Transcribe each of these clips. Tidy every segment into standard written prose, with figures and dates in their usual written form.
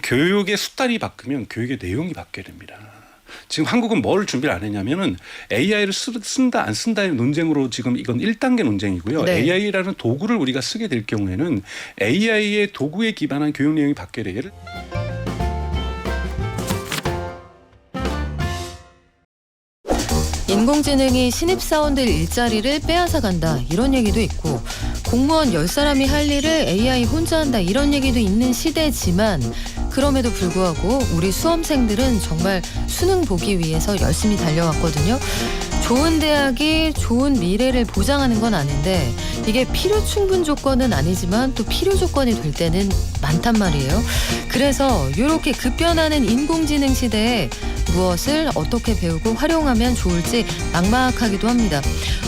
교육의 수단이 바뀌면 교육의 내용이 바뀌어야 됩니다. 지금 한국은 뭘 준비를 안 했냐면은 AI를 쓴다 안 쓴다의 논쟁으로 지금 이건 1단계 논쟁이고요. 네. AI라는 도구를 우리가 쓰게 될 경우에는 AI의 도구에 기반한 교육 내용이 바뀌어야 돼요. 인공지능이 신입사원들 일자리를 빼앗아 간다 이런 얘기도 있고 공무원 10사람이 할 일을 AI 혼자 한다 이런 얘기도 있는 시대지만 그럼에도 불구하고 우리 수험생들은 정말 수능 보기 위해서 열심히 달려왔거든요. 좋은 대학이 좋은 미래를 보장하는 건 아닌데 이게 필요 충분 조건은 아니지만 또 필요 조건이 될 때는 많단 말이에요. 그래서 이렇게 급변하는 인공지능 시대에 무엇을 어떻게 배우고 활용하면 좋을지 막막하기도 합니다.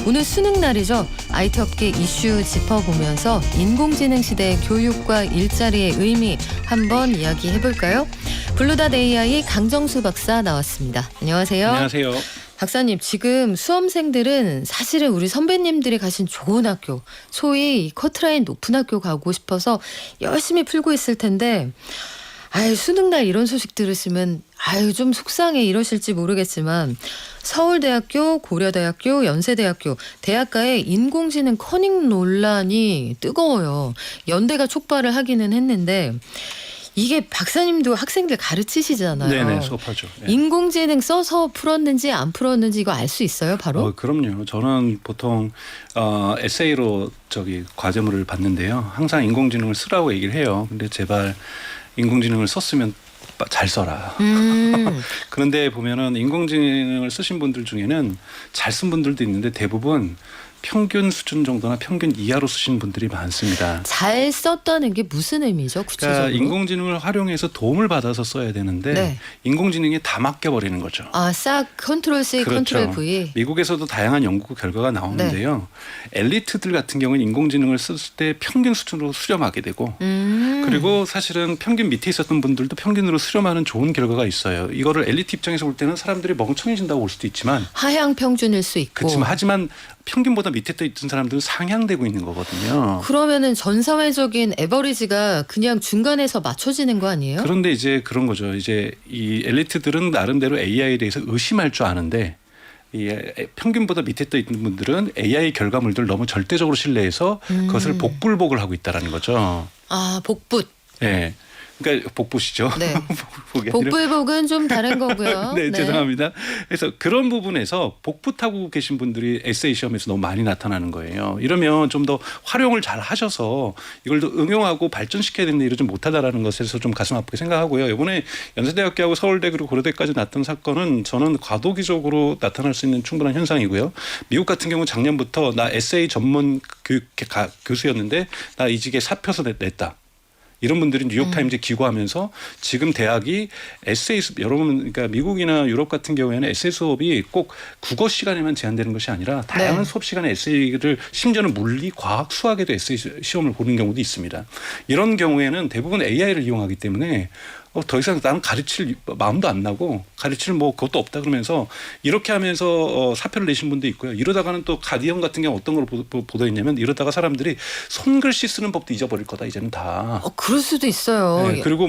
오늘 수능 날이죠. IT 업계 이슈 짚어보면서 인공지능 시대의 교육과 일자리의 의미 한번 이야기해볼까요? 블루닷 AI 강정수 박사 나왔습니다. 안녕하세요. 안녕하세요. 박사님, 지금 수험생들은 사실은 우리 선배님들이 가신 좋은 학교, 소위 커트라인 높은 학교 가고 싶어서 열심히 풀고 있을 텐데 수능날 이런 소식 들으시면 좀 속상해 이러실지 모르겠지만 서울대학교, 고려대학교, 연세대학교, 대학가의 인공지능 커닝 논란이 뜨거워요. 연대가 촉발을 하기는 했는데 이게 박사님도 학생들 가르치시잖아요. 네네, 수업하죠. 네. 인공지능 써서 풀었는지 안 풀었는지 이거 알 수 있어요, 바로? 그럼요. 저는 보통 에세이로 과제물을 받는데요. 항상 인공지능을 쓰라고 얘기를 해요. 근데 제발 인공지능을 썼으면 잘 써라. 그런데 보면은 인공지능을 쓰신 분들 중에는 잘 쓴 분들도 있는데 대부분 평균 수준 정도나 평균 이하로 쓰신 분들이 많습니다. 잘 썼다는 게 무슨 의미죠? 구체적으로? 그러니까 인공지능을 활용해서 도움을 받아서 써야 되는데 네. 인공지능에 다 맡겨버리는 거죠. 싹 컨트롤 C, 그렇죠. 컨트롤 V. 미국에서도 다양한 연구 결과가 나오는데요. 엘리트들 같은 경우는 인공지능을 쓸 때 평균 수준으로 수렴하게 되고 그리고 사실은 평균 밑에 있었던 분들도 평균으로 수렴하는 좋은 결과가 있어요. 이거를 엘리트 입장에서 볼 때는 사람들이 멍청해진다고 볼 수도 있지만 하향 평준일 수 있고. 하지만 평균보다 밑에 떠 있던 사람들은 상향되고 있는 거거든요. 그러면은 전 사회적인 에버리지가 그냥 중간에서 맞춰지는 거 아니에요? 그런데 이제 그런 거죠. 이제 이 엘리트들은 나름대로 AI에 대해서 의심할 줄 아는데 이 평균보다 밑에 떠 있는 분들은 AI 결과물들 너무 절대적으로 신뢰해서 그것을 복불복을 하고 있다라는 거죠. 복붙. 네. 그러니까 복붙이죠. 네. 복이 아니라. 복불복은 좀 다른 거고요. 네, 죄송합니다. 그래서 그런 부분에서 복붙하고 계신 분들이 에세이 시험에서 너무 많이 나타나는 거예요. 이러면 좀 더 활용을 잘 하셔서 이걸 더 응용하고 발전시켜야 되는데 이러지 못하다라는 것에서 좀 가슴 아프게 생각하고요. 이번에 연세대학교하고 서울대 그리고 고려대까지 났던 사건은 저는 과도기적으로 나타날 수 있는 충분한 현상이고요. 미국 같은 경우 작년부터 나 에세이 전문 교수였는데 나 이직에 사표서 냈다. 이런 분들이 뉴욕타임즈에 기고하면서 지금 대학이 에세이 여러분 그러니까 미국이나 유럽 같은 경우에는 에세이 수업이 꼭 국어 시간에만 제한되는 것이 아니라 다양한 수업 시간에 에세이를 심지어는 물리, 과학, 수학에도 에세이 시험을 보는 경우도 있습니다. 이런 경우에는 대부분 AI를 이용하기 때문에 더 이상 나는 가르칠 마음도 안 나고 가르칠 그것도 없다 그러면서 이렇게 하면서 사표를 내신 분도 있고요. 이러다가는 또 가디언 같은 경우 어떤 걸 보도했냐면 이러다가 사람들이 손글씨 쓰는 법도 잊어버릴 거다 이제는 다. 그럴 수도 있어요. 네, 그리고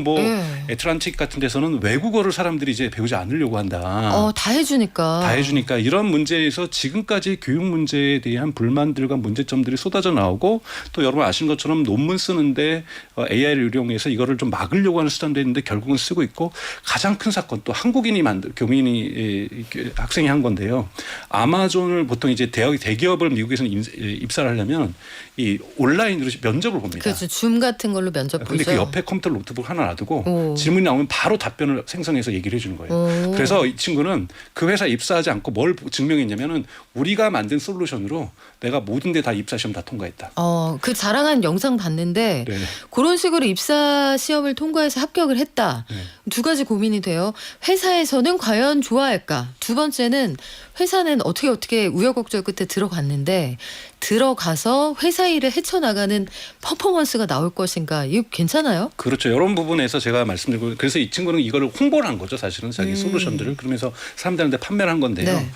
애틀란틱 같은 데서는 외국어를 사람들이 이제 배우지 않으려고 한다. 다 해주니까. 다 해주니까 이런 문제에서 지금까지 교육 문제에 대한 불만들과 문제점들이 쏟아져 나오고 또 여러분 아시는 것처럼 논문 쓰는데 AI를 이용해서 이거를 좀 막으려고 하는 수단도 있는데 결국은 쓰고 있고 가장 큰 사건 또 한국인이 교민이 학생이 한 건데요. 아마존을 보통 이제 대기업을 미국에서는 입사를 하려면 이 온라인으로 면접을 봅니다. 그렇죠. 줌 같은 걸로 면접 보죠. 근데 그 옆에 컴퓨터 노트북 하나 놔두고 질문이 나오면 바로 답변을 생성해서 얘기를 해주는 거예요. 그래서 이 친구는 그 회사 입사하지 않고 뭘 증명했냐면은 우리가 만든 솔루션으로 내가 모든 데 다 입사 시험 다 통과했다. 그 자랑한 영상 봤는데 네. 그런 식으로 입사 시험을 통과해서 합격을 했다. 네. 두 가지 고민이 돼요. 회사에서는 과연 좋아할까? 두 번째는 회사는 어떻게 우여곡절 끝에 들어갔는데 들어가서 회사 일을 헤쳐나가는 퍼포먼스가 나올 것인가? 이거 괜찮아요? 그렇죠. 이런 부분에서 제가 말씀드리고 그래서 이 친구는 이거를 홍보를 한 거죠. 사실은 자기 솔루션들을 그러면서 사람들한테 판매를 한 건데요. 네.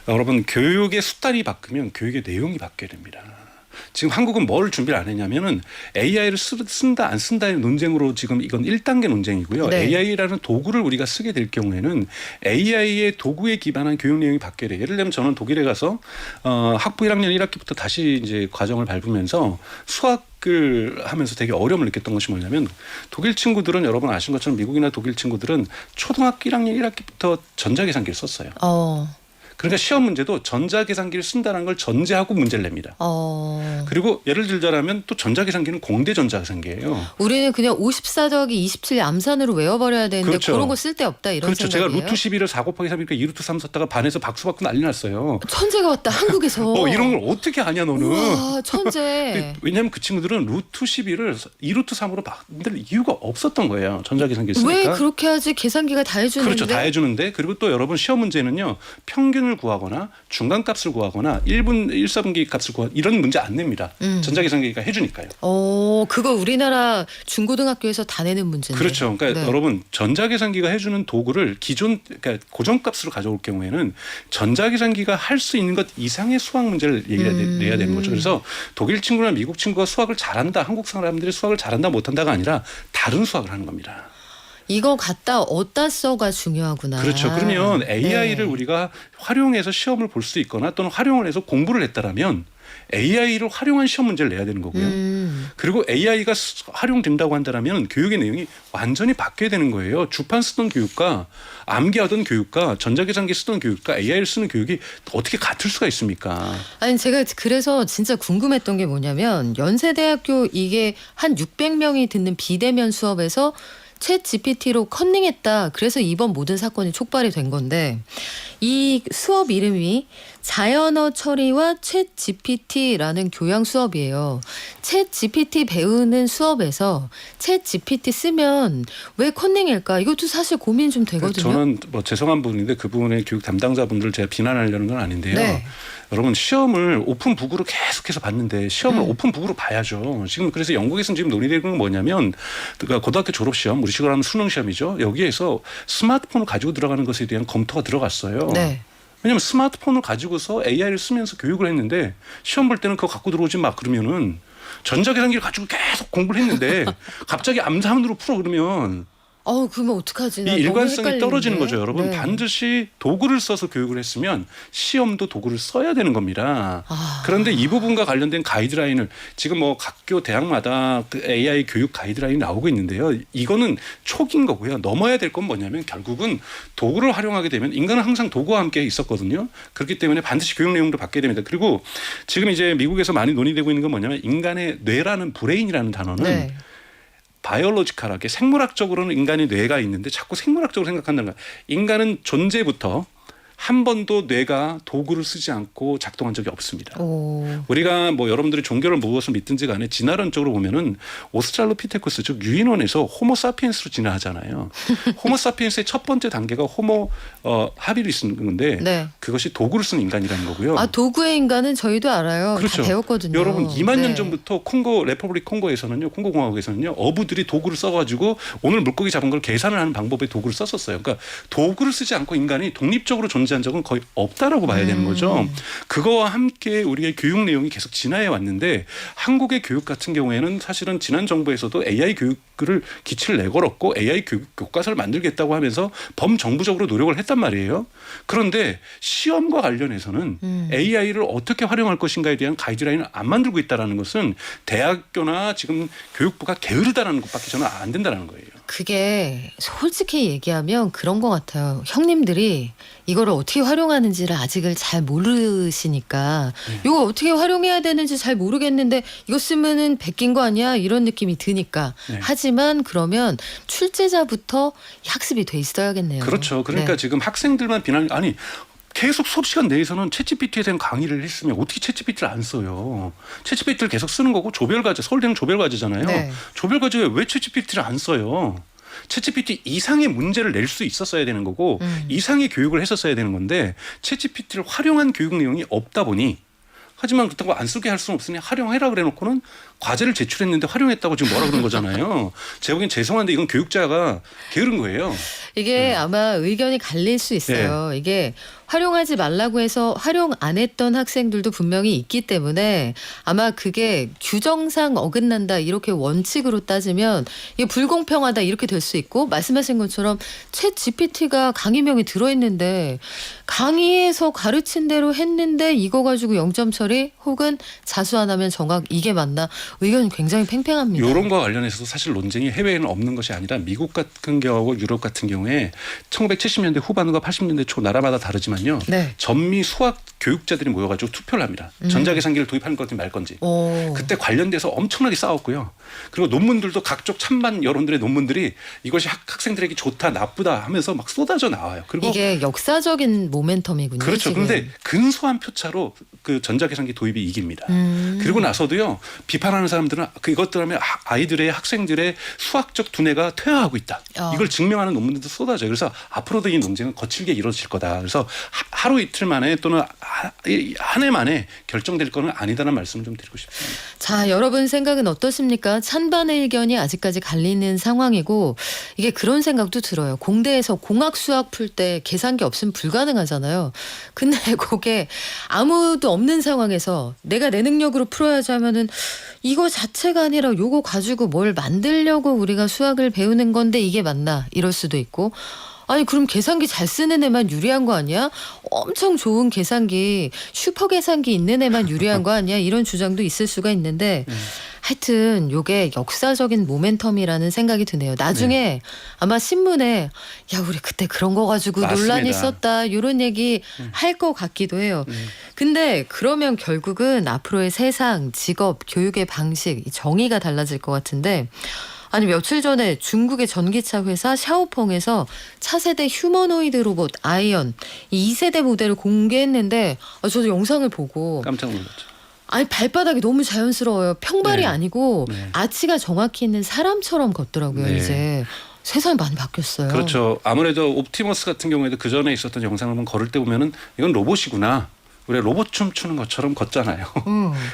여러분 교육의 수단이 바뀌면 교육의 내용이 바뀌어야 됩니다. 지금 한국은 뭘 준비를 안 했냐면은 AI를 쓴다 안 쓴다의 논쟁으로 지금 이건 1단계 논쟁이고요. 네. AI라는 도구를 우리가 쓰게 될 경우에는 AI의 도구에 기반한 교육 내용이 바뀌어야 돼요. 예를 들면 저는 독일에 가서 학부 1학년 1학기부터 다시 이제 과정을 밟으면서 수학을 하면서 되게 어려움을 느꼈던 것이 뭐냐면 독일 친구들은 여러분 아시는 것처럼 미국이나 독일 친구들은 초등학교 1학년 1학기부터 전자계산기를 썼어요. 그러니까 시험 문제도 전자계산기를 쓴다는 걸 전제하고 문제를 냅니다. 그리고 예를 들자면 또 전자계산기는 공대 전자계산기예요. 우리는 그냥 54 더하기 27 암산으로 외워버려야 되는데 그렇죠. 그런 거 쓸데없다 이런 그렇죠. 생각이에요. 제가 루트 11을 4 곱하기 3이니까 2루트 3 썼다가 반에서 박수 받고 난리 났어요. 천재가 왔다 한국에서. 이런 걸 어떻게 아냐 너는. 우와 천재. 왜냐하면 그 친구들은 루트 11을 2루트 3으로 만들 이유가 없었던 거예요. 전자계산기 쓰니까. 왜 그렇게 하지? 계산기가 다 해주는데. 그렇죠. 다 해주는데 그리고 또 여러분 시험 문제는요. 평균을 구하거나 중간값을 구하거나 1분기 값을 구하거나 이런 문제 안 냅니다. 전자계산기가 해주니까요. 그거 우리나라 중고등학교에서 다 내는 문제인데. 그렇죠. 그러니까 네. 여러분 전자계산기가 해주는 도구를 그러니까 고정값으로 가져올 경우에는 전자계산기가 할 수 있는 것 이상의 수학 문제를 내야 되는 거죠. 그래서 독일 친구나 미국 친구가 수학을 잘한다, 한국 사람들이 수학을 잘한다 못한다가 아니라 다른 수학을 하는 겁니다. 이거 갖다 어디다 써가 중요하구나. 그렇죠. 그러면 AI를 네. 우리가 활용해서 시험을 볼 수 있거나 또는 활용을 해서 공부를 했다라면 AI를 활용한 시험 문제를 내야 되는 거고요. 그리고 AI가 활용된다고 한다면 교육의 내용이 완전히 바뀌어야 되는 거예요. 주판 쓰던 교육과 암기하던 교육과 전자계산기 쓰던 교육과 AI를 쓰는 교육이 어떻게 같을 수가 있습니까? 아니 제가 그래서 진짜 궁금했던 게 뭐냐면 연세대학교 이게 한 600명이 듣는 비대면 수업에서 챗 GPT로 컨닝했다. 그래서 이번 모든 사건이 촉발이 된 건데 이 수업 이름이 자연어 처리와 챗 GPT라는 교양 수업이에요. 챗 GPT 배우는 수업에서 챗 GPT 쓰면 왜 컨닝일까? 이것도 사실 고민 좀 되거든요. 저는 뭐 죄송한 부분인데 그 부분의 교육 담당자분들을 제가 비난하려는 건 아닌데요. 네. 여러분 시험을 오픈북으로 계속해서 봤는데 시험을 오픈북으로 봐야죠. 지금 그래서 영국에서는 지금 논의되는 건 뭐냐면 그러니까 고등학교 졸업시험 우리 식으로 하는 수능 시험이죠. 여기에서 스마트폰을 가지고 들어가는 것에 대한 검토가 들어갔어요. 네. 왜냐하면 스마트폰을 가지고서 AI를 쓰면서 교육을 했는데 시험 볼 때는 그거 갖고 들어오지 마 그러면은 전자계산기를 가지고 계속 공부를 했는데 갑자기 암산으로 풀어 그러면 그러면 어떡하지? 이 나 너무 일관성이 헷갈리는데. 떨어지는 거죠. 여러분 네. 반드시 도구를 써서 교육을 했으면 시험도 도구를 써야 되는 겁니다. 아. 그런데 이 부분과 관련된 가이드라인을 지금 뭐 각교 대학마다 그 AI 교육 가이드라인이 나오고 있는데요. 이거는 촉인 거고요. 넘어야 될 건 뭐냐면 결국은 도구를 활용하게 되면 인간은 항상 도구와 함께 있었거든요. 그렇기 때문에 반드시 교육 내용도 바뀌어야 됩니다. 그리고 지금 이제 미국에서 많이 논의되고 있는 건 뭐냐면 인간의 뇌라는 브레인이라는 단어는 네. 바이올로지컬하게 생물학적으로는 인간의 뇌가 있는데 자꾸 생물학적으로 생각한다는 거야. 인간은 존재부터 한 번도 뇌가 도구를 쓰지 않고 작동한 적이 없습니다. 우리가 뭐 여러분들이 종교를 무엇을 믿든지 간에 진화론적으로 보면은 오스트랄로피테쿠스 즉 유인원에서 호모사피엔스로 진화하잖아요. 호모사피엔스의 첫 번째 단계가 호모 하비리스인데 네. 그것이 도구를 쓰는 인간이라는 거고요. 도구의 인간은 저희도 알아요. 그렇죠. 다 배웠거든요. 여러분 2만 년 네. 전부터 레퍼블릭 콩고에서는요, 콩고공화국에서는요, 어부들이 도구를 써가지고 오늘 물고기 잡은 걸 계산을 하는 방법의 도구를 썼었어요. 그러니까 도구를 쓰지 않고 인간이 독립적으로 존재한 적은 거의 없다라고 봐야 되는 거죠. 그거와 함께 우리의 교육 내용이 계속 진화해 왔는데 한국의 교육 같은 경우에는 사실은 지난 정부에서도 AI 교육을 기치를 내걸었고 AI 교과서를 만들겠다고 하면서 범정부적으로 노력을 했단 말이에요. 그런데 시험과 관련해서는 AI를 어떻게 활용할 것인가에 대한 가이드라인을 안 만들고 있다는 것은 대학교나 지금 교육부가 게으르다는 것밖에 저는 안 된다는 거예요. 그게 솔직히 얘기하면 그런 것 같아요. 형님들이 이거를 어떻게 활용하는지를 아직을 잘 모르시니까 이거 어떻게 활용해야 되는지 잘 모르겠는데 이거 쓰면은 베낀 거 아니야? 이런 느낌이 드니까. 네. 하지만 그러면 출제자부터 학습이 돼 있어야겠네요. 그렇죠. 그러니까 네. 지금 학생들만 아니 계속 수업 시간 내에서는 챗GPT에 대한 강의를 했으면 어떻게 챗GPT를 안 써요. 챗GPT를 계속 쓰는 거고 조별과제, 서울대는 조별과제잖아요. 네. 조별과제에 왜 챗GPT를 안 써요. 챗GPT 이상의 문제를 낼 수 있었어야 되는 거고 이상의 교육을 했었어야 되는 건데 챗GPT를 활용한 교육 내용이 없다 보니 하지만 그렇다고 안 쓰게 할 수는 없으니 활용해라 그래 놓고는 과제를 제출했는데 활용했다고 지금 뭐라 그런 거잖아요. 제가 보기엔 죄송한데 이건 교육자가 게으른 거예요. 이게 아마 의견이 갈릴 수 있어요. 이게 활용하지 말라고 해서 활용 안 했던 학생들도 분명히 있기 때문에 아마 그게 규정상 어긋난다 이렇게 원칙으로 따지면 이게 불공평하다 이렇게 될 수 있고 말씀하신 것처럼 챗 GPT가 강의명이 들어있는데 강의에서 가르친 대로 했는데 이거 가지고 0점 처리 혹은 자수 안 하면 정학 이게 맞나 의견이 굉장히 팽팽합니다. 이런 거와 관련해서도 사실 논쟁이 해외에는 없는 것이 아니라 미국 같은 경우하고 유럽 같은 경우에 1970년대 후반과 80년대 초 나라마다 다르지만요. 네. 전미 수학 교육자들이 모여가지고 투표를 합니다. 전자계산기를 도입할 건지 말 건지. 그때 관련돼서 엄청나게 싸웠고요. 그리고 논문들도 각종 찬반 여론들의 논문들이 이것이 학생들에게 좋다 나쁘다 하면서 막 쏟아져 나와요. 그리고 이게 역사적인 모멘텀이군요. 그렇죠. 지금. 그런데 근소한 표차로 그 전자계산기 도입이 이깁니다. 그리고 나서도요. 비판하는 사람들은 그것들 하면 아이들의 학생들의 수학적 두뇌가 퇴화하고 있다. 이걸 증명하는 논문들도 쏟아져요. 그래서 앞으로도 이 논쟁은 거칠게 이루어질 거다. 그래서 하루 이틀 만에 또는 한 해 만에 결정될 거는 아니다라는 말씀을 좀 드리고 싶습니다. 자, 여러분 생각은 어떠십니까? 찬반의 의견이 아직까지 갈리는 상황이고 이게 그런 생각도 들어요. 공대에서 공학 수학 풀 때 계산기 없으면 불가능하잖아요. 근데 그게 아무도 없는 상황에서 내가 내 능력으로 풀어야지 하면은 이거 자체가 아니라 요거 가지고 뭘 만들려고 우리가 수학을 배우는 건데 이게 맞나? 이럴 수도 있고 아니 그럼 계산기 잘 쓰는 애만 유리한 거 아니야? 엄청 좋은 계산기 슈퍼 계산기 있는 애만 유리한 거 아니야? 이런 주장도 있을 수가 있는데 하여튼 요게 역사적인 모멘텀이라는 생각이 드네요. 나중에 아마 신문에 야 우리 그때 그런 거 가지고 맞습니다. 논란이 있었다 이런 얘기 할 것 같기도 해요. 근데 그러면 결국은 앞으로의 세상, 직업, 교육의 방식, 정의가 달라질 것 같은데 아니 며칠 전에 중국의 전기차 회사 샤오펑에서 차세대 휴머노이드 로봇 아이언 이 2세대 모델을 공개했는데 저도 영상을 보고 깜짝 놀랐죠. 아니 발바닥이 너무 자연스러워요. 평발이 네. 아니고 네. 아치가 정확히 있는 사람처럼 걷더라고요. 네. 이제 세상이 많이 바뀌었어요. 그렇죠. 아무래도 옵티머스 같은 경우에도 그 전에 있었던 영상을 한번 걸을 때 보면은 이건 로봇이구나. 우리 로봇 춤 추는 것처럼 걷잖아요.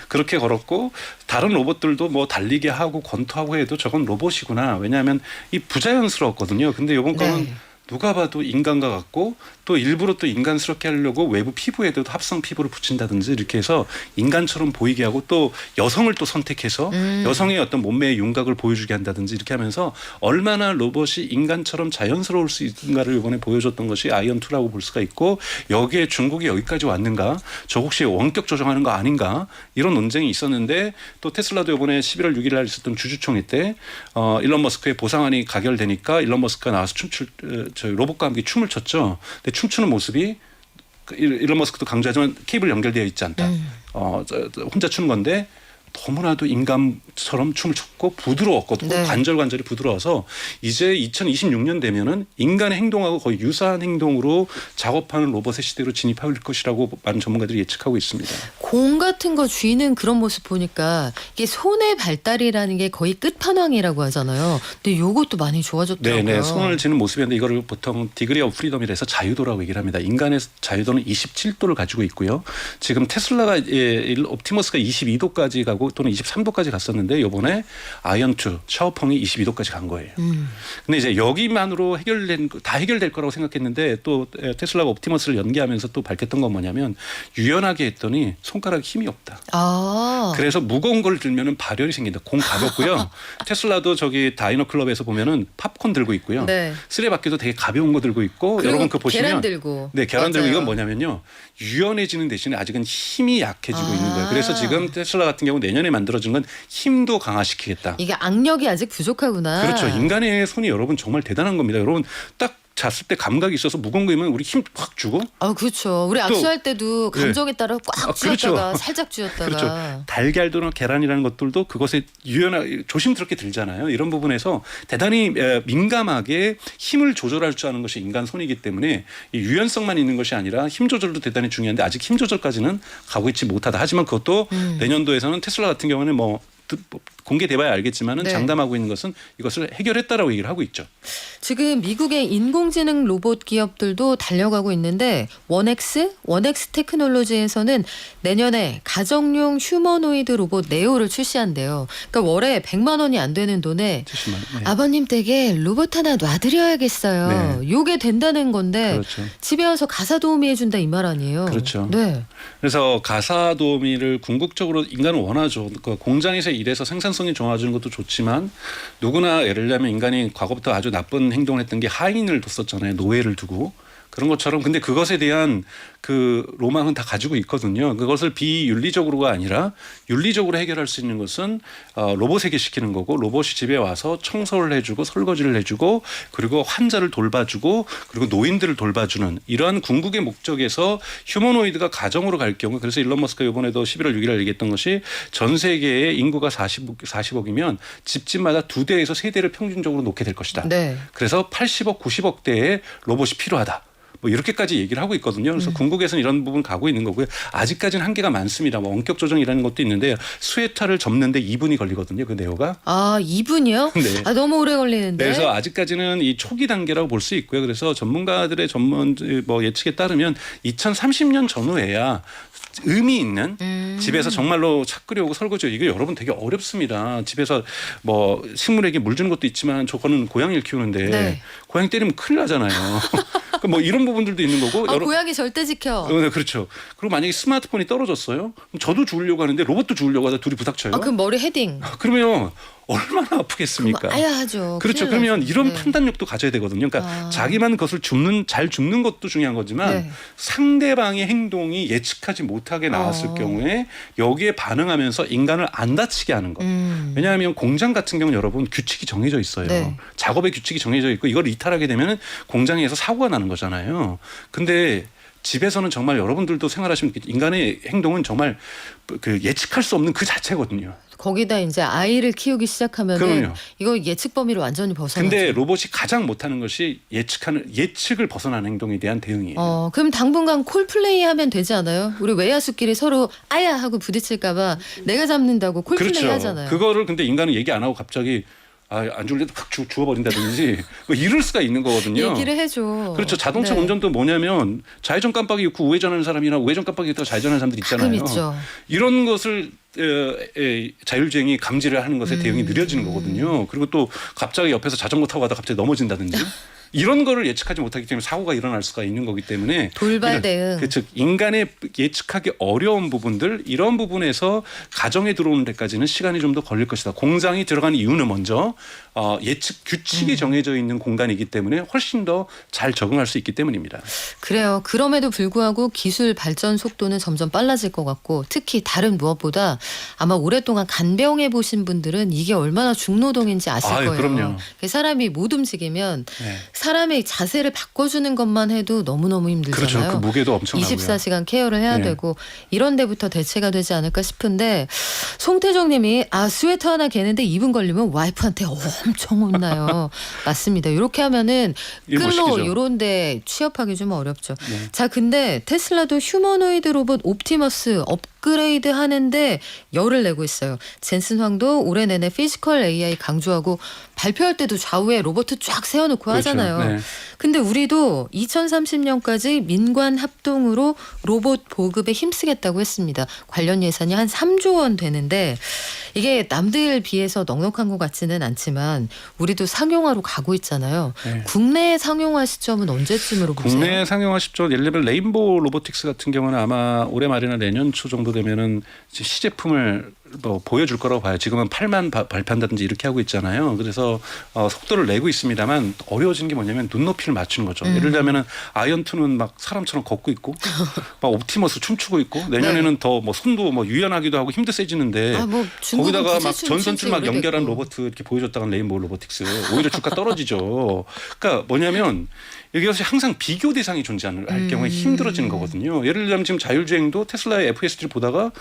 그렇게 걸었고 다른 로봇들도 뭐 달리게 하고 권투하고 해도 저건 로봇이구나. 왜냐하면 이 부자연스러웠거든요. 근데 이번 거는 네. 누가 봐도 인간과 같고 또 일부러 또 인간스럽게 하려고 외부 피부에도 합성 피부를 붙인다든지 이렇게 해서 인간처럼 보이게 하고 또 여성을 또 선택해서 여성의 어떤 몸매의 윤곽을 보여주게 한다든지 이렇게 하면서 얼마나 로봇이 인간처럼 자연스러울 수 있는가를 이번에 보여줬던 것이 아이언2라고 볼 수가 있고 여기에 중국이 여기까지 왔는가 저 혹시 원격 조정하는 거 아닌가 이런 논쟁이 있었는데 또 테슬라도 이번에 11월 6일 날 있었던 주주총회 때 일론 머스크의 보상안이 가결되니까 일론 머스크가 나와서 저희 로봇과 함께 춤을 췄죠. 근데 춤추는 모습이 일론 머스크도 강조하지만 케이블 연결되어 있지 않다. 혼자 추는 건데 너무나도 인간처럼 춤을 췄고 부드러웠거든요. 네. 관절이 부드러워서 이제 2026년 되면은 인간의 행동하고 거의 유사한 행동으로 작업하는 로봇의 시대로 진입할 것이라고 많은 전문가들이 예측하고 있습니다. 공 같은 거 쥐는 그런 모습 보니까 이게 손의 발달이라는 게 거의 끝판왕이라고 하잖아요. 근데 요것도 많이 좋아졌더라고요. 네네. 손을 쥐는 모습이었는데 이거를 보통 디그리 오브 프리덤이라 해서 자유도라고 얘기를 합니다. 인간의 자유도는 27도를 가지고 있고요. 지금 테슬라가 옵티머스가 22도까지 가고 또는 23도까지 갔었는데 이번에 아이언2 샤오펑이 22도까지 간 거예요. 근데 이제 여기만으로 다 해결될 거라고 생각했는데 또 테슬라가 옵티머스를 연계하면서 또 밝혔던 건 뭐냐면 유연하게 했더니 손가락에 힘이 없다. 그래서 무거운 걸 들면은 발열이 생긴다. 공 가볍고요. 테슬라도 저기 다이너 클럽에서 보면은 팝콘 들고 있고요. 네. 쓰레받기도 되게 가벼운 거 들고 있고 여러분 그 보시면 계란 들고. 네, 계란 들고 맞아요. 이건 뭐냐면요. 유연해지는 대신에 아직은 힘이 약해지고 있는 거예요. 그래서 지금 테슬라 같은 경우 내년에 만들어진 건 힘도 강화시키겠다. 이게 악력이 아직 부족하구나. 그렇죠. 인간의 손이 여러분 정말 대단한 겁니다. 여러분 딱 잤을 때 감각이 있어서 무거운 거면 우리 힘 확 주고. 그렇죠. 우리 악수할 때도 감정에 따라 꽉 쥐었다가 그렇죠. 살짝 쥐었다가. 그렇죠. 달걀도나 계란이라는 것들도 그것에 조심스럽게 들잖아요. 이런 부분에서 대단히 민감하게 힘을 조절할 줄 아는 것이 인간 손이기 때문에 이 유연성만 있는 것이 아니라 힘 조절도 대단히 중요한데 아직 힘 조절까지는 가고 있지 못하다. 하지만 그것도 내년도에서는 테슬라 같은 경우는 뭐 공개돼봐야 알겠지만은 네. 장담하고 있는 것은 이것을 해결했다라고 얘기를 하고 있죠. 지금 미국의 인공지능 로봇 기업들도 달려가고 있는데 원엑스 테크놀로지에서는 내년에 가정용 휴머노이드 로봇 네오를 출시한대요. 그러니까 월에 100만 원이 안 되는 돈에 70만. 네. 아버님 댁에 로봇 하나 놔드려야겠어요. 네. 요게 된다는 건데 그렇죠. 집에 와서 가사 도우미 해준다 이 말 아니에요. 그렇죠. 네. 그래서 가사 도우미를 궁극적으로 인간은 원하죠. 그러니까 공장에서 일해서 생산성이 좋아지는 것도 좋지만 누구나 예를 들면 인간이 과거부터 아주 나쁜 행동을 했던 게 하인을 뒀었잖아요. 노예를 두고. 그런 것처럼 근데 그것에 대한 그 로망은 다 가지고 있거든요. 그것을 비윤리적으로가 아니라 윤리적으로 해결할 수 있는 것은 로봇에게 시키는 거고 로봇이 집에 와서 청소를 해주고 설거지를 해주고 그리고 환자를 돌봐주고 그리고 노인들을 돌봐주는 이러한 궁극의 목적에서 휴머노이드가 가정으로 갈 경우 그래서 일론 머스크가 이번에도 11월 6일 얘기했던 것이 전 세계의 인구가 40억이면 집집마다 2대에서 3대를 평균적으로 놓게 될 것이다. 네. 그래서 80억, 90억 대의 로봇이 필요하다. 뭐 이렇게까지 얘기를 하고 있거든요. 그래서 궁극에서는 이런 부분 가고 있는 거고요. 아직까지는 한계가 많습니다. 뭐 원격 조정이라는 것도 있는데 스웨터를 접는데 2분이 걸리거든요. 그 네오가. 아 2분이요? 네. 아 너무 오래 걸리는데. 그래서 아직까지는 이 초기 단계라고 볼 수 있고요. 그래서 전문가들의 뭐 예측에 따르면 2030년 전후에야 의미 있는 집에서 정말로 차 끓여오고 설거지 이게 여러분 되게 어렵습니다. 집에서 뭐 식물에게 물 주는 것도 있지만 저거는 고양이를 키우는데 네. 고양이 때리면 큰일 나잖아요. 뭐 이런 부분들도 있는 거고. 고양이 절대 지켜. 네, 그렇죠. 그리고 만약에 스마트폰이 떨어졌어요. 그럼 저도 죽으려고 하는데 로봇도 죽으려고 하다 둘이 부닥쳐요. 그럼 머리 헤딩. 그러면 얼마나 아프겠습니까? 아야 하죠. 그렇죠. 큰일 그러면 나죠. 이런 네. 판단력도 가져야 되거든요. 그러니까 자기만 그것을 잘 줍는 것도 중요한 거지만 네. 상대방의 행동이 예측하지 못하게 나왔을 경우에 여기에 반응하면서 인간을 안 다치게 하는 것. 왜냐하면 공장 같은 경우는 여러분 규칙이 정해져 있어요. 네. 작업의 규칙이 정해져 있고 이걸 이탈하게 되면 공장에서 사고가 나는 거잖아요. 근데 집에서는 정말 여러분들도 생활하시면 인간의 행동은 정말 그 예측할 수 없는 그 자체거든요. 거기다 이제 아이를 키우기 시작하면은 그럼요. 이거 예측 범위를 완전히 벗어나죠. 근데 로봇이 가장 못하는 것이 예측을 벗어나는 행동에 대한 대응이에요. 그럼 당분간 콜플레이 하면 되지 않아요? 우리 외야수끼리 서로 아야 하고 부딪힐까봐 내가 잡는다고 콜플레이 그렇죠. 하잖아요. 그거를 근데 인간은 얘기 안 하고 갑자기 안 줄래도 팍 주워버린다든지 뭐 이럴 수가 있는 거거든요. 얘기를 해줘. 그렇죠. 자동차 네. 운전도 뭐냐면 좌회전 깜빡이 있고 우회전하는 사람이나 우회전 깜빡이 있다가 좌회전하는 사람들 있잖아요. 가끔 있죠. 이런 것을 자율주행이 감지를 하는 것에 대응이 느려지는 거거든요. 그리고 또 갑자기 옆에서 자전거 타고 가다 갑자기 넘어진다든지 이런 거를 예측하지 못하기 때문에 사고가 일어날 수가 있는 거기 때문에 돌발 대응. 즉 인간의 예측하기 어려운 부분들 이런 부분에서 가정에 들어오는 데까지는 시간이 좀 더 걸릴 것이다. 공장이 들어간 이유는 먼저 예측 규칙이 정해져 있는 공간이기 때문에 훨씬 더 잘 적응할 수 있기 때문입니다. 그래요. 그럼에도 불구하고 기술 발전 속도는 점점 빨라질 것 같고 특히 다른 무엇보다 아마 오랫동안 간병해 보신 분들은 이게 얼마나 중노동인지 아실 거예요. 그럼요. 사람이 못 움직이면 네. 사람의 자세를 바꿔주는 것만 해도 너무너무 힘들잖아요. 그렇죠. 그 무게도 엄청나고요. 24시간 케어를 해야 네. 되고 이런 데부터 대체가 되지 않을까 싶은데 송태정 님이 스웨터 하나 개는데 2분 걸리면 와이프한테 엄청 혼나요. 맞습니다. 이렇게 하면은 일 못 끌로 시키죠. 이런 데 취업하기 좀 어렵죠. 네. 자, 근데 테슬라도 휴머노이드 로봇 옵티머스 업그레이드 하는데 열을 내고 있어요. 젠슨 황도 올해 내내 피지컬 AI 강조하고 발표할 때도 좌우에 로봇 쫙 세워놓고 그렇죠. 하잖아요. 네. 근데 우리도 2030년까지 민관 합동으로 로봇 보급에 힘쓰겠다고 했습니다. 관련 예산이 한 3조 원 되는데 이게 남들 비해서 넉넉한 것 같지는 않지만 우리도 상용화로 가고 있잖아요. 네. 국내 상용화 시점은 언제쯤으로 보세요? 국내 상용화 10조 예를 들면 레인보우 로보틱스 같은 경우는 아마 올해 말이나 내년 초 정도 되면은 시제품을 뭐 보여줄 거라고 봐요. 지금은 8만 발표한다든지 이렇게 하고 있잖아요. 그래서 속도를 내고 있습니다만 어려워진 게 뭐냐면 눈높이를 맞추는 거죠. 예를 들면은 아이언2는 막 사람처럼 걷고 있고 막 옵티머스 춤추고 있고 내년에는 더 뭐 손도 뭐 유연하기도 하고 힘도 세지는데 뭐 중국은 거기다가 막 구세춘 전선줄 막 오래됐고. 연결한 로봇 이렇게 보여줬다가 레인보우 로보틱스 오히려 주가 떨어지죠. 그러니까 뭐냐면 이것이 항상 비교 대상이 존재할 경우에 힘들어지는 거거든요. 예를 들면 지금 자율주행도 테슬라의 FSD를 보다가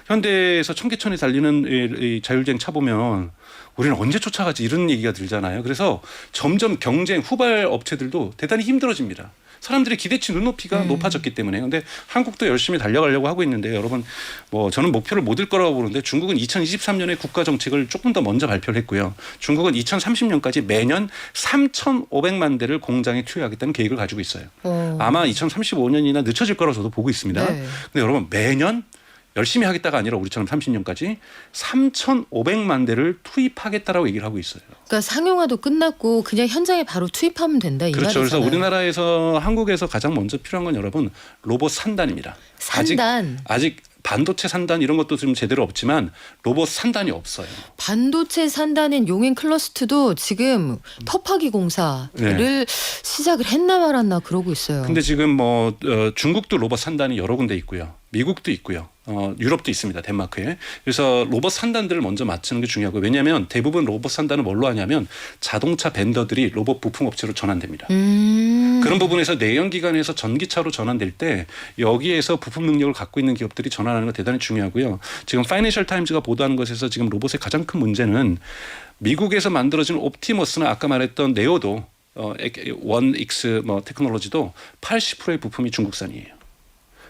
현대에서 청계천에 달리는 이 자율주행 차 보면 우리는 언제 쫓아가지 이런 얘기가 들잖아요. 그래서 점점 경쟁 후발 업체들도 대단히 힘들어집니다. 사람들의 기대치 눈높이가 높아졌기 때문에. 근데 한국도 열심히 달려가려고 하고 있는데 여러분 뭐 저는 목표를 못 일 거라고 보는데 중국은 2023년에 국가 정책을 조금 더 먼저 발표를 했고요. 중국은 2030년까지 매년 3,500만 대를 공장에 투여하겠다는 계획을 가지고 있어요. 아마 2035년이나 늦춰질 거라고 저도 보고 있습니다. 네. 근데 여러분 매년 열심히 하겠다가 아니라 우리처럼 30년까지 3,500만 대를 투입하겠다라고 얘기를 하고 있어요. 그러니까 상용화도 끝났고 그냥 현장에 바로 투입하면 된다 이 그렇죠. 말이잖아요. 그래서 우리나라에서 한국에서 가장 먼저 필요한 건 여러분 로봇 산단입니다. 산단. 아직 반도체 산단 이런 것도 좀 제대로 없지만 로봇 산단이 없어요. 반도체 산다는 용인 클러스트도 지금 터파기 공사를 시작을 했나 말았나 그러고 있어요. 근데 지금 뭐 중국도 로봇 산단이 여러 군데 있고요. 미국도 있고요. 유럽도 있습니다. 덴마크에. 그래서 로봇 산단들을 먼저 맞추는 게 중요하고 왜냐하면 대부분 로봇 산단을 뭘로 하냐면 자동차 벤더들이 로봇 부품 업체로 전환됩니다. 그런 부분에서 내연기관에서 전기차로 전환될 때 여기에서 부품 능력을 갖고 있는 기업들이 전환하는 거 대단히 중요하고요. 지금 파이낸셜 타임즈가 보도하는 것에서 지금 로봇의 가장 큰 문제는 미국에서 만들어진 옵티머스나 아까 말했던 네오도 1X 뭐 테크놀로지도 80%의 부품이 중국산이에요.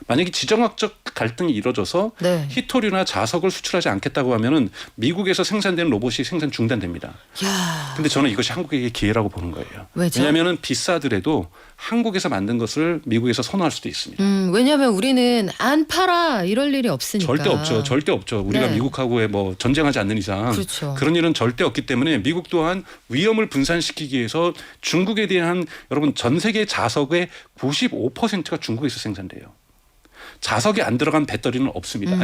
만약에 지정학적 갈등이 이뤄져서 네. 히토류나 자석을 수출하지 않겠다고 하면은 미국에서 생산되는 로봇이 생산 중단됩니다. 야. 근데 저는 이것이 한국에게 기회라고 보는 거예요. 왜죠? 왜냐하면 비싸더라도 한국에서 만든 것을 미국에서 선호할 수도 있습니다. 왜냐하면 우리는 안 팔아 이럴 일이 없으니까. 절대 없죠. 절대 없죠. 우리가 네. 미국하고의 뭐 전쟁하지 않는 이상 그렇죠. 그런 일은 절대 없기 때문에 미국 또한 위험을 분산시키기 위해서 중국에 대한 여러분 전 세계 자석의 95%가 중국에서 생산돼요. 자석이 안 들어간 배터리는 없습니다.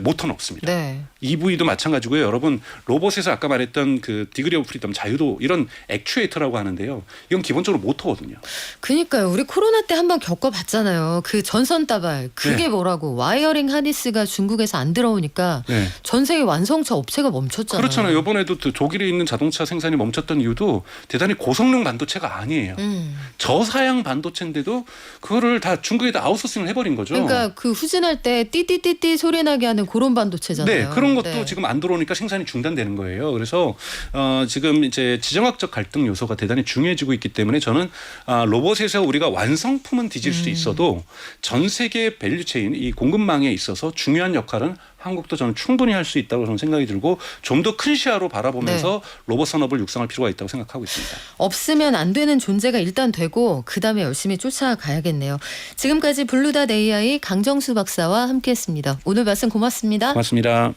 모터는 없습니다. 네. EV도 마찬가지고요. 여러분 로봇에서 아까 말했던 그 디그리 오브 프리덤 자유도 이런 액추에이터라고 하는데요. 이건 기본적으로 모터거든요. 그러니까요. 우리 코로나 때 한번 겪어봤잖아요. 그 전선 따발 그게 네. 뭐라고 와이어링 하디스가 중국에서 안 들어오니까 네. 전 세계 완성차 업체가 멈췄잖아요. 그렇잖아요. 이번에도 독일에 있는 자동차 생산이 멈췄던 이유도 대단히 고성능 반도체가 아니에요. 저사양 반도체인데도 그거를 다 중국에다 아웃소싱을 해버린 거죠. 그러니까 그 후진할 때 띠띠띠띠 소리 나게 하는 그런 반도체잖아요. 네, 그런 것도 네. 지금 안 들어오니까 생산이 중단되는 거예요. 그래서 지금 이제 지정학적 갈등 요소가 대단히 중요해지고 있기 때문에 저는 로봇에서 우리가 완성품은 뒤질 수도 있어도 전 세계 밸류체인 이 공급망에 있어서 중요한 역할은 한국도 저는 충분히 할 수 있다고 저는 생각이 들고 좀 더 큰 시야로 바라보면서 로봇 산업을 육성할 필요가 있다고 생각하고 있습니다. 없으면 안 되는 존재가 일단 되고 그다음에 열심히 쫓아가야겠네요. 지금까지 블루닷 AI 강정수 박사와 함께했습니다. 오늘 말씀 고맙습니다. 고맙습니다.